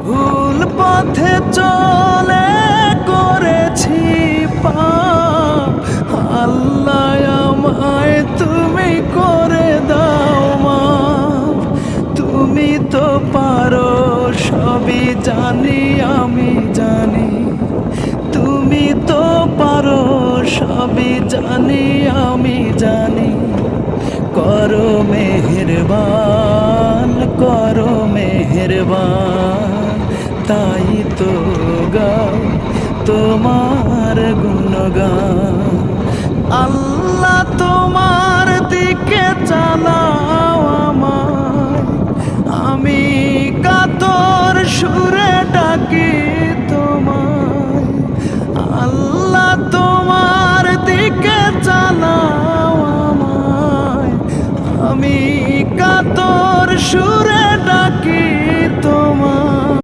ভুল পথে চলে করেছি পাপ, আল্লাহ আমায় তুমি করে দাও মাফ। তুমি তো পারো সবই জানি আমি জানি, তুমি তো পারো সবই জানি আমি জানি। করো মেহেরবান, করো মেহেরবান, তাই তো গাও তোমার গুণগান। আল্লাহ তোমার দিকে চালাও আমায়, আমি কাতর সুর